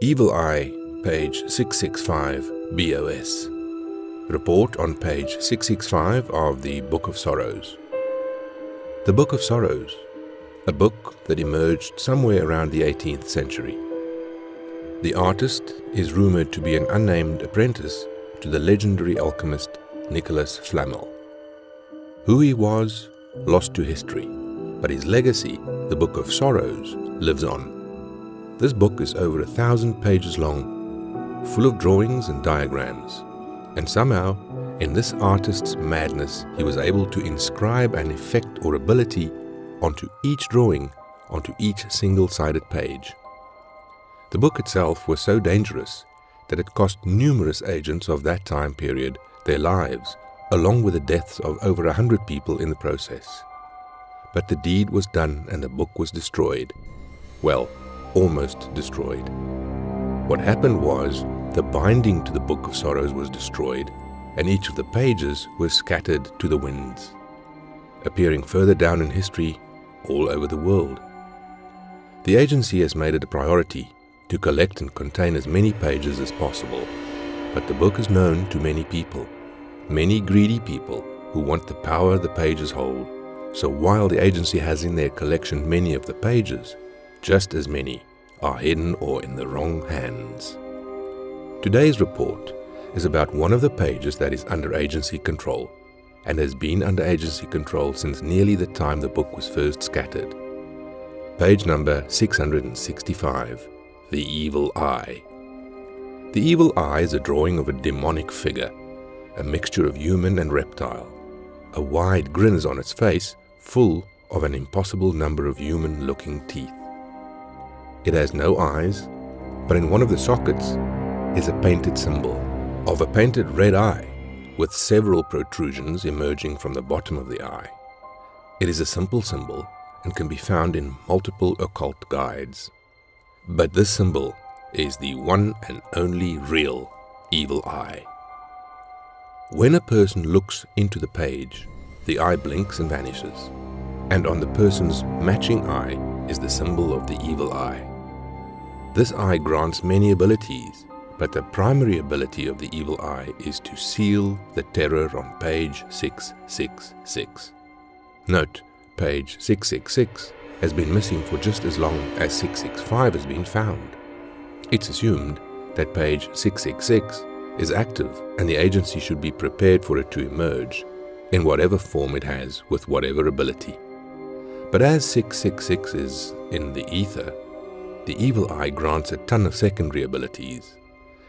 Evil Eye, page 665, BOS. Report on page 665 of the Book of Sorrows. The Book of Sorrows, a book that emerged somewhere around the 18th century. The artist is rumored to be an unnamed apprentice to the legendary alchemist Nicholas Flamel. Who he was, lost to history, but his legacy, the Book of Sorrows, lives on. This book is over 1,000 pages long, full of drawings and diagrams, and somehow, in this artist's madness, he was able to inscribe an effect or ability onto each drawing, onto each single-sided page. The book itself was so dangerous that it cost numerous agents of that time period their lives, along with the deaths of over 100 people in the process. But the deed was done and the book was destroyed. Well, almost destroyed. What happened was, the binding to the Book of Sorrows was destroyed, and each of the pages was scattered to the winds, appearing further down in history all over the world. The agency has made it a priority to collect and contain as many pages as possible, but the book is known to many people, many greedy people who want the power the pages hold. So while the agency has in their collection many of the pages, just as many are hidden or in the wrong hands. Today's report is about one of the pages that is under agency control, and has been under agency control since nearly the time the book was first scattered. Page number 665, The Evil Eye. The Evil Eye is a drawing of a demonic figure, a mixture of human and reptile. A wide grin is on its face, full of an impossible number of human-looking teeth. It has no eyes, but in one of the sockets is a painted symbol of a painted red eye with several protrusions emerging from the bottom of the eye. It is a simple symbol and can be found in multiple occult guides. But this symbol is the one and only real evil eye. When a person looks into the page, the eye blinks and vanishes, and on the person's matching eye is the symbol of the evil eye. This eye grants many abilities, but the primary ability of the evil eye is to seal the terror on page 666. Note, page 666 has been missing for just as long as 665 has been found. It's assumed that page 666 is active and the agency should be prepared for it to emerge in whatever form it has with whatever ability. But as 666 is in the ether, the evil eye grants a ton of secondary abilities.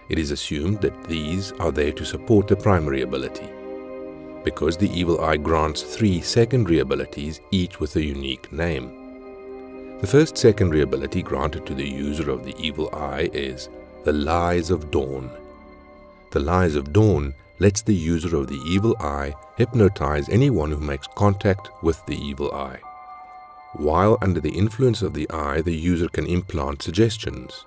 It is assumed that these are there to support the primary ability. Because the evil eye grants 3 secondary abilities, each with a unique name. The first secondary ability granted to the user of the evil eye is the Lies of Dawn. The Lies of Dawn lets the user of the evil eye hypnotize anyone who makes contact with the evil eye. While under the influence of the eye, the user can implant suggestions,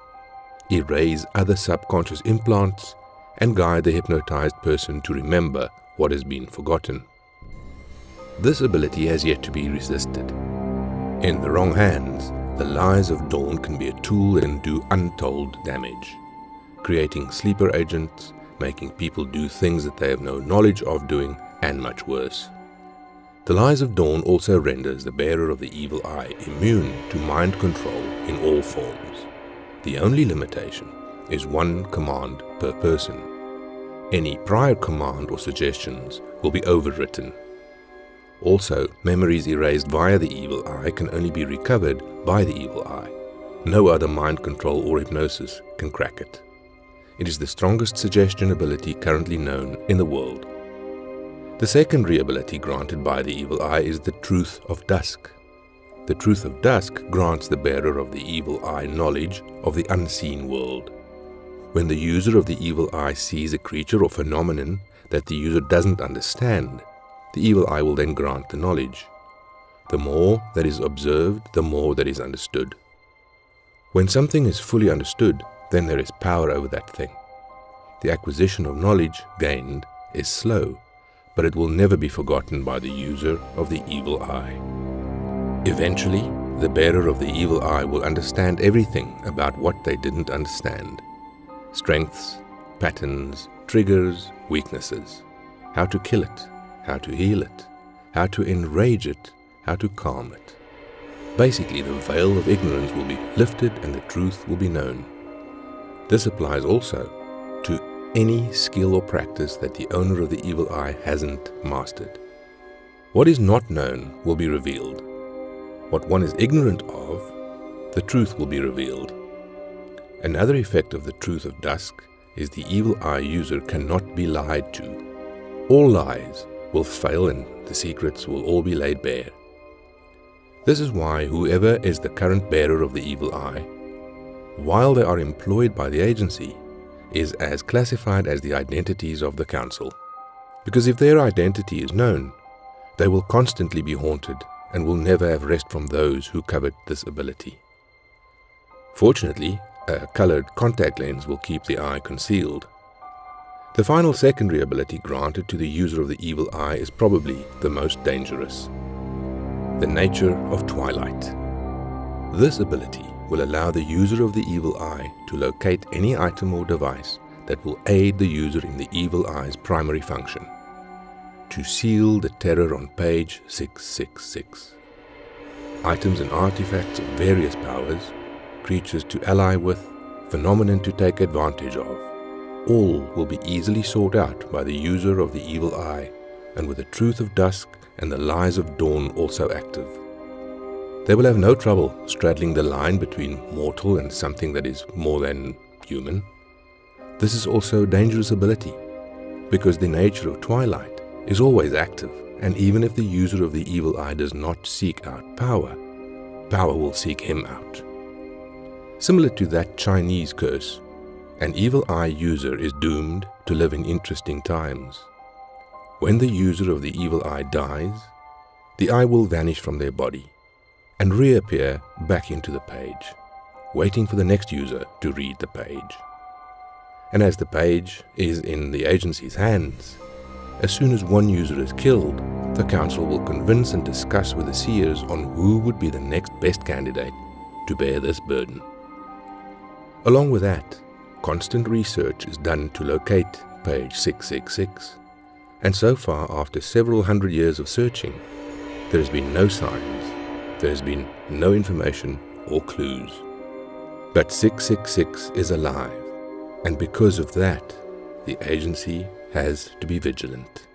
erase other subconscious implants, and guide the hypnotized person to remember what has been forgotten. This ability has yet to be resisted. In the wrong hands, the Lies of Dawn can be a tool that can do untold damage, creating sleeper agents, making people do things that they have no knowledge of doing, and much worse. The Lies of Dawn also renders the bearer of the evil eye immune to mind control in all forms. The only limitation is 1 command per person. Any prior command or suggestions will be overwritten. Also, memories erased via the evil eye can only be recovered by the evil eye. No other mind control or hypnosis can crack it. It is the strongest suggestion ability currently known in the world. The secondary ability granted by the evil eye is the Truth of Dusk. The Truth of Dusk grants the bearer of the evil eye knowledge of the unseen world. When the user of the evil eye sees a creature or phenomenon that the user doesn't understand, the evil eye will then grant the knowledge. The more that is observed, the more that is understood. When something is fully understood, then there is power over that thing. The acquisition of knowledge gained is slow, but it will never be forgotten by the user of the evil eye. Eventually, the bearer of the evil eye will understand everything about what they didn't understand. Strengths, patterns, triggers, weaknesses. How to kill it, how to heal it, how to enrage it, how to calm it. Basically, the veil of ignorance will be lifted and the truth will be known. This applies also to any skill or practice that the owner of the evil eye hasn't mastered. What is not known will be revealed. What one is ignorant of, the truth will be revealed. Another effect of the truth of dusk is the evil eye user cannot be lied to. All lies will fail and the secrets will all be laid bare. This is why whoever is the current bearer of the evil eye, while they are employed by the agency, is as classified as the identities of the council. Because if their identity is known, they will constantly be haunted and will never have rest from those who covet this ability. Fortunately, a colored contact lens will keep the eye concealed. The final secondary ability granted to the user of the evil eye is probably the most dangerous. The nature of twilight. This ability will allow the user of the evil eye to locate any item or device that will aid the user in the evil eye's primary function, to seal the terror on page 666. Items and artifacts of various powers, creatures to ally with, phenomenon to take advantage of, all will be easily sought out by the user of the evil eye, and with the truth of dusk and the lies of dawn also active. They will have no trouble straddling the line between mortal and something that is more than human. This is also a dangerous ability, because the nature of twilight is always active, and even if the user of the evil eye does not seek out power, power will seek him out. Similar to that Chinese curse, an evil eye user is doomed to live in interesting times. When the user of the evil eye dies, the eye will vanish from their body and reappear back into the page, waiting for the next user to read the page. And as the page is in the agency's hands, as soon as one user is killed, the council will convince and discuss with the seers on who would be the next best candidate to bear this burden. Along with that, constant research is done to locate page 666, and so far, after several hundred years of searching, there has been no signs, there has been no information or clues. But 666 is alive, and because of that, the agency has to be vigilant.